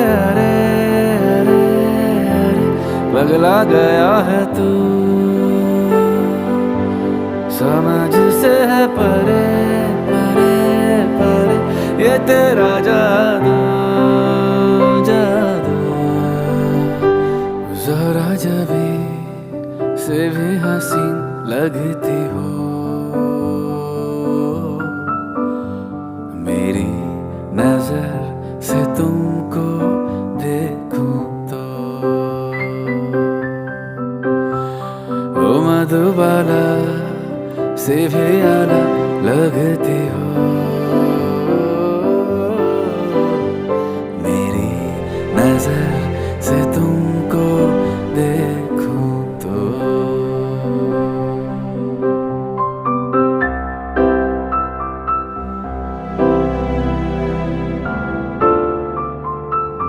अरे अरे अरे पगला गया है तू, समझ से है परे परे परे ये तेरा जादू जादू। जरा जबी से भी हसीन लगती हो मेरी नजर से तुमको देखूं तो, ओ मधुबाला से भी आला लगती हो मेरी नजर